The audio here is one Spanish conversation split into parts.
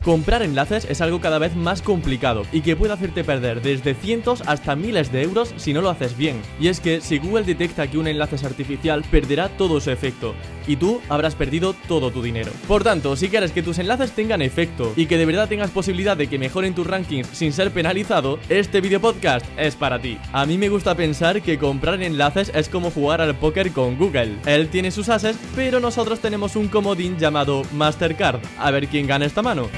Comprar enlaces es algo cada vez más complicado y que puede hacerte perder desde cientos hasta miles de euros si no lo haces bien. Y es que si Google detecta que un enlace es artificial, perderá todo su efecto y tú habrás perdido todo tu dinero. Por tanto, si quieres que tus enlaces tengan efecto y que de verdad tengas posibilidad de que mejoren tus rankings sin ser penalizado, este video podcast es para ti. A mí me gusta pensar que comprar enlaces es como jugar al póker con Google. Él tiene sus ases, pero nosotros tenemos un comodín llamado Mastercard. A ver quién gana esta mano.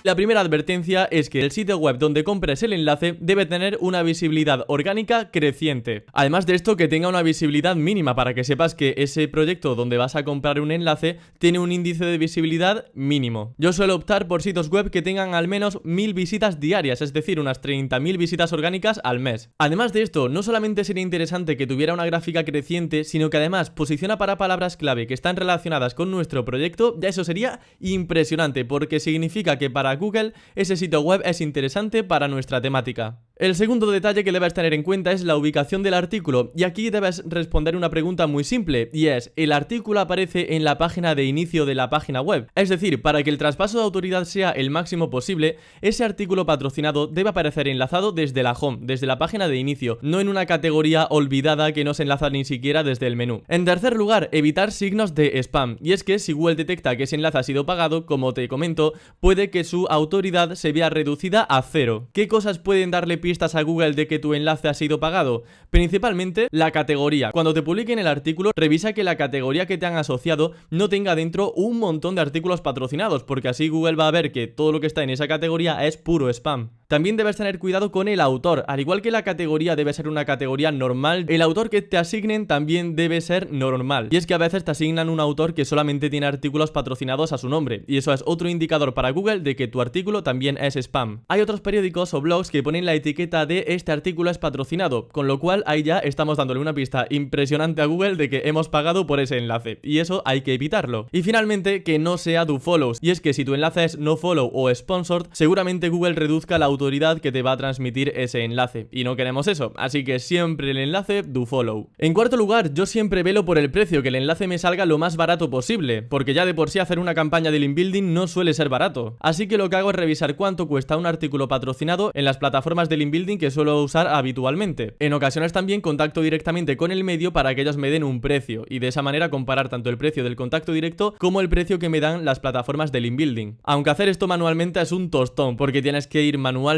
La primera advertencia es que el sitio web donde compres el enlace debe tener una visibilidad orgánica creciente. Además de esto, que tenga una visibilidad mínima para que sepas que ese proyecto donde vas a comprar un enlace tiene un índice de visibilidad mínimo. Yo suelo optar por sitios web que tengan al menos 1000 visitas diarias, es decir, unas 30.000 visitas orgánicas al mes. Además de esto, no solamente sería interesante que tuviera una gráfica creciente, sino que además posiciona para palabras clave que están relacionadas con nuestro proyecto. Ya eso sería impresionante, porque significa que para Google ese sitio web es interesante para nuestra temática. El segundo detalle que debes tener en cuenta es la ubicación del artículo, y aquí debes responder una pregunta muy simple, y es: ¿el artículo aparece en la página de inicio de la página web? Es decir, para que el traspaso de autoridad sea el máximo posible, ese artículo patrocinado debe aparecer enlazado desde la home, desde la página de inicio, no en una categoría olvidada que no se enlaza ni siquiera desde el menú. En tercer lugar, evitar signos de spam, y es que si Google detecta que ese enlace ha sido pagado, como te comento, puede que su autoridad se vea reducida a 0. ¿Qué cosas pueden darle pistas a Google de que tu enlace ha sido pagado? Principalmente la categoría. Cuando te publiquen el artículo, revisa que la categoría que te han asociado no tenga dentro un montón de artículos patrocinados, porque así Google va a ver que todo lo que está en esa categoría es puro spam. También debes tener cuidado con el autor. Al igual que la categoría debe ser una categoría normal, el autor que te asignen también debe ser normal. Y es que a veces te asignan un autor que solamente tiene artículos patrocinados a su nombre, y eso es otro indicador para Google de que tu artículo también es spam. Hay otros periódicos o blogs que ponen la etiqueta de "este artículo es patrocinado", con lo cual ahí ya estamos dándole una pista impresionante a Google de que hemos pagado por ese enlace, y eso hay que evitarlo. Y finalmente, que no sea do follows, y es que si tu enlace es no follow o sponsored, seguramente Google reduzca la autoridad que te va a transmitir ese enlace, y no queremos eso, así que siempre el enlace do follow. En cuarto lugar, yo siempre velo por el precio, que el enlace me salga lo más barato posible, porque ya de por sí hacer una campaña de link building no suele ser barato, así que lo que hago es revisar cuánto cuesta un artículo patrocinado en las plataformas de link building que suelo usar habitualmente. En ocasiones también contacto directamente con el medio para que ellos me den un precio, y de esa manera comparar tanto el precio del contacto directo como el precio que me dan las plataformas de link building. Aunque hacer esto manualmente es un tostón, porque tienes que ir manualmente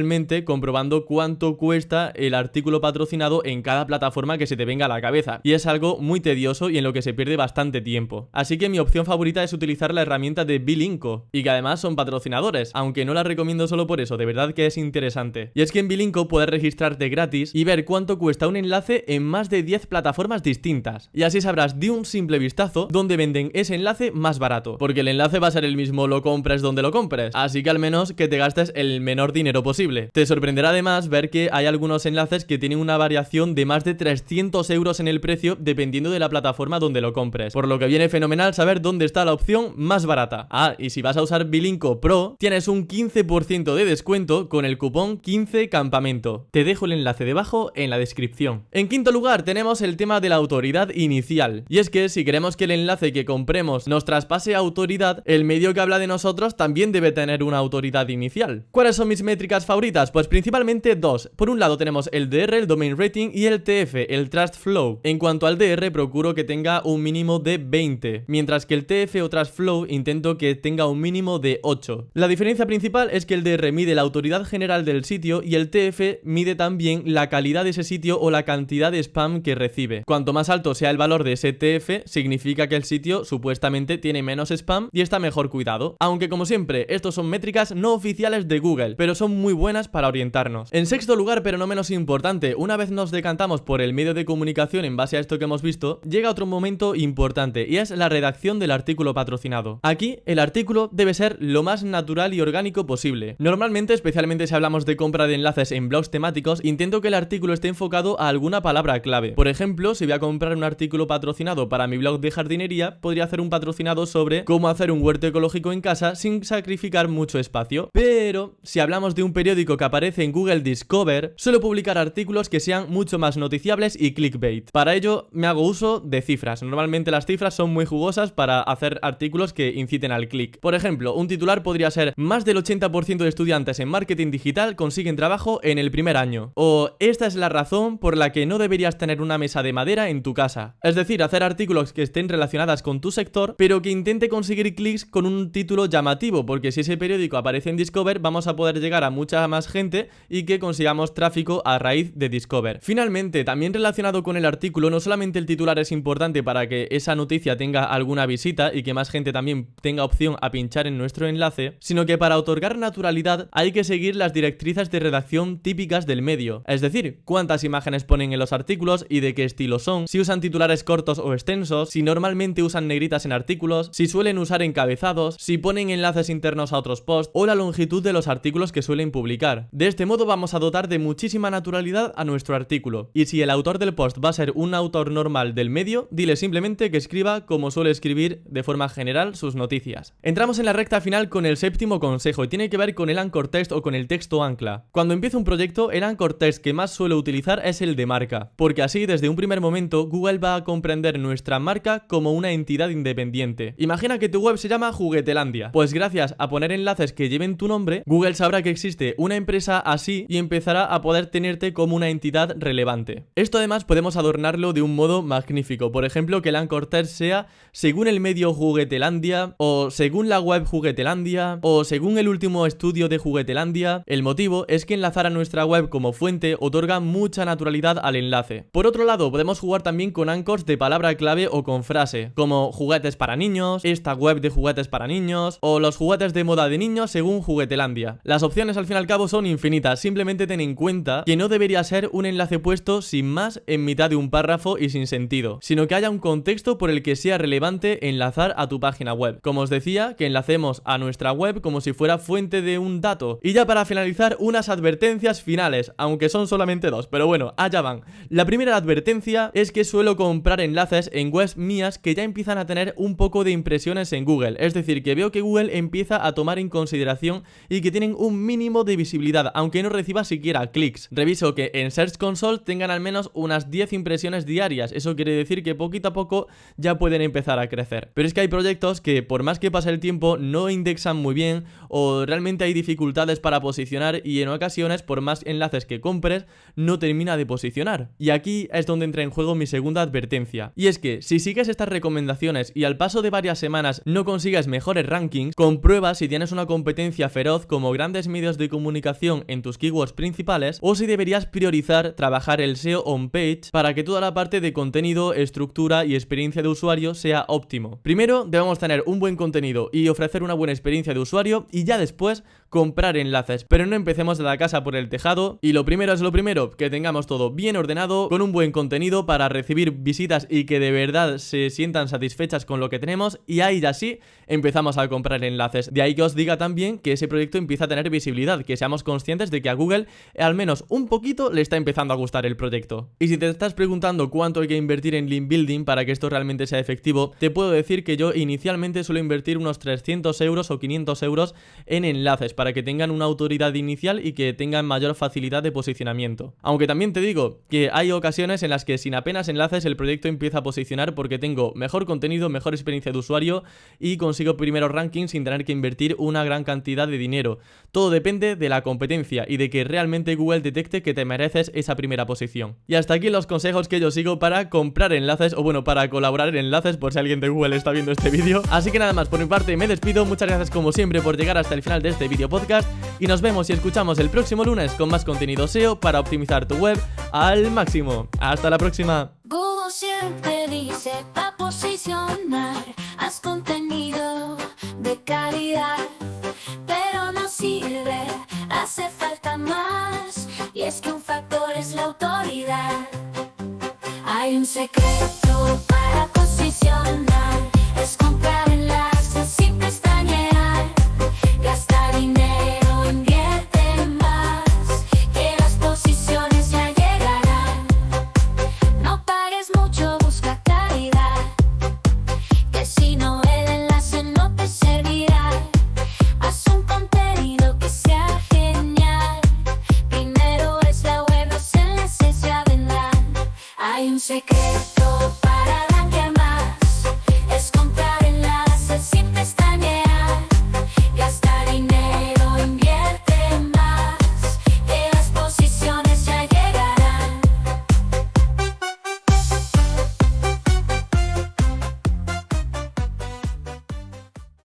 comprobando cuánto cuesta el artículo patrocinado en cada plataforma que se te venga a la cabeza, y es algo muy tedioso y en lo que se pierde bastante tiempo. Así que mi opción favorita es utilizar la herramienta de Bilinco, y que además son patrocinadores, aunque no la recomiendo solo por eso, de verdad que es interesante. Y es que en Bilinco puedes registrarte gratis y ver cuánto cuesta un enlace en más de 10 plataformas distintas, y así sabrás de un simple vistazo dónde venden ese enlace más barato, porque el enlace va a ser el mismo lo compres donde lo compres, así que al menos que te gastes el menor dinero posible. Te sorprenderá además ver que hay algunos enlaces que tienen una variación de más de 300 euros en el precio dependiendo de la plataforma donde lo compres, por lo que viene fenomenal saber dónde está la opción más barata. Ah, y si vas a usar Bilinco Pro, tienes un 15% de descuento con el cupón 15campamento. Te dejo el enlace debajo en la descripción. En quinto lugar tenemos el tema de la autoridad inicial, y es que si queremos que el enlace que compremos nos traspase autoridad, el medio que habla de nosotros también debe tener una autoridad inicial. ¿Cuáles son mis métricas favoritas? Pues principalmente dos. Por un lado tenemos el DR, el Domain Rating, y el TF, el Trust Flow. En cuanto al DR, procuro que tenga un mínimo de 20, mientras que el TF o Trust Flow intento que tenga un mínimo de 8. La diferencia principal es que el DR mide la autoridad general del sitio y el TF mide también la calidad de ese sitio o la cantidad de spam que recibe. Cuanto más alto sea el valor de ese TF, significa que el sitio supuestamente tiene menos spam y está mejor cuidado. Aunque como siempre, estos son métricas no oficiales de Google, pero son muy buenas para orientarnos. En sexto lugar, pero no menos importante, una vez nos decantamos por el medio de comunicación en base a esto que hemos visto, llega otro momento importante, y es la redacción del artículo patrocinado. Aquí, el artículo debe ser lo más natural y orgánico posible. Normalmente, especialmente si hablamos de compra de enlaces en blogs temáticos, intento que el artículo esté enfocado a alguna palabra clave. Por ejemplo, si voy a comprar un artículo patrocinado para mi blog de jardinería, podría hacer un patrocinado sobre cómo hacer un huerto ecológico en casa sin sacrificar mucho espacio. Pero si hablamos de un periódico periódico que aparece en Google Discover, suelo publicar artículos que sean mucho más noticiables y clickbait. Para ello me hago uso de cifras. Normalmente las cifras son muy jugosas para hacer artículos que inciten al click. Por ejemplo, un titular podría ser: más del 80% de estudiantes en marketing digital consiguen trabajo en el primer año. O esta es la razón por la que no deberías tener una mesa de madera en tu casa. Es decir, hacer artículos que estén relacionadas con tu sector, pero que intente conseguir clics con un título llamativo, porque si ese periódico aparece en Discover, vamos a poder llegar a mucha más gente y que consigamos tráfico a raíz de Discover. Finalmente, también relacionado con el artículo, no solamente el titular es importante para que esa noticia tenga alguna visita y que más gente también tenga opción a pinchar en nuestro enlace, sino que para otorgar naturalidad hay que seguir las directrices de redacción típicas del medio. Es decir, cuántas imágenes ponen en los artículos y de qué estilo son, si usan titulares cortos o extensos, si normalmente usan negritas en artículos, si suelen usar encabezados, si ponen enlaces internos a otros posts o la longitud de los artículos que suelen publicar. De este modo vamos a dotar de muchísima naturalidad a nuestro artículo. Y si el autor del post va a ser un autor normal del medio, dile simplemente que escriba como suele escribir de forma general sus noticias. Entramos en la recta final con el séptimo consejo y tiene que ver con el anchor text o con el texto ancla. Cuando empiezo un proyecto, el anchor text que más suelo utilizar es el de marca, porque así desde un primer momento Google va a comprender nuestra marca como una entidad independiente. Imagina que tu web se llama Juguetelandia. Pues gracias a poner enlaces que lleven tu nombre, Google sabrá que existe una empresa así y empezará a poder tenerte como una entidad relevante. Esto además podemos adornarlo de un modo magnífico. Por ejemplo, que el anchor text sea según el medio Juguetelandia, o según la web Juguetelandia, o según el último estudio de Juguetelandia. El motivo es que enlazar a nuestra web como fuente otorga mucha naturalidad al enlace. Por otro lado, podemos jugar también con anchors de palabra clave o con frase, como juguetes para niños, esta web de juguetes para niños, o los juguetes de moda de niños según Juguetelandia. Las opciones al fin y al cabo son infinitas, simplemente ten en cuenta que no debería ser un enlace puesto sin más en mitad de un párrafo y sin sentido, sino que haya un contexto por el que sea relevante enlazar a tu página web. Como os decía, que enlacemos a nuestra web como si fuera fuente de un dato. Y ya para finalizar, unas advertencias finales, aunque son solamente dos, pero bueno, allá van. La primera advertencia es que suelo comprar enlaces en webs mías que ya empiezan a tener un poco de impresiones en Google, es decir, que veo que Google empieza a tomar en consideración y que tienen un mínimo de visibilidad, aunque no reciba siquiera clics. Reviso que en Search Console tengan al menos unas 10 impresiones diarias, eso quiere decir que poquito a poco ya pueden empezar a crecer. Pero es que hay proyectos que por más que pase el tiempo no indexan muy bien o realmente hay dificultades para posicionar y en ocasiones por más enlaces que compres no termina de posicionar. Y aquí es donde entra en juego mi segunda advertencia, y es que si sigues estas recomendaciones y al paso de varias semanas no consigues mejores rankings, comprueba si tienes una competencia feroz como grandes medios de comunicación en tus keywords principales o si deberías priorizar trabajar el SEO on page para que toda la parte de contenido, estructura y experiencia de usuario sea óptimo. Primero debemos tener un buen contenido y ofrecer una buena experiencia de usuario y ya después comprar enlaces, pero no empecemos de la casa por el tejado y lo primero es lo primero, que tengamos todo bien ordenado, con un buen contenido para recibir visitas y que de verdad se sientan satisfechas con lo que tenemos y ahí ya sí empezamos a comprar enlaces. De ahí que os diga también que ese proyecto empieza a tener visibilidad, que seamos conscientes de que a Google al menos un poquito le está empezando a gustar el proyecto. Y si te estás preguntando cuánto hay que invertir en link building para que esto realmente sea efectivo, te puedo decir que yo inicialmente suelo invertir unos 300 euros o 500 euros en enlaces para que tengan una autoridad inicial y que tengan mayor facilidad de posicionamiento. Aunque también te digo que hay ocasiones en las que sin apenas enlaces el proyecto empieza a posicionar porque tengo mejor contenido, mejor experiencia de usuario y consigo primeros rankings sin tener que invertir una gran cantidad de dinero. Todo depende de la competencia y de que realmente Google detecte que te mereces esa primera posición. Y hasta aquí los consejos que yo sigo para comprar enlaces o bueno, para colaborar en enlaces por si alguien de Google está viendo este vídeo. Así que nada más, por mi parte me despido. Muchas gracias como siempre por llegar hasta el final de este vídeo podcast y nos vemos y escuchamos el próximo lunes con más contenido SEO para optimizar tu web al máximo. Hasta la próxima. Google siempre dice para posicionar, haz contenido de calidad, pero no sirve, hace falta más, y es que un factor es la autoridad. Hay un secreto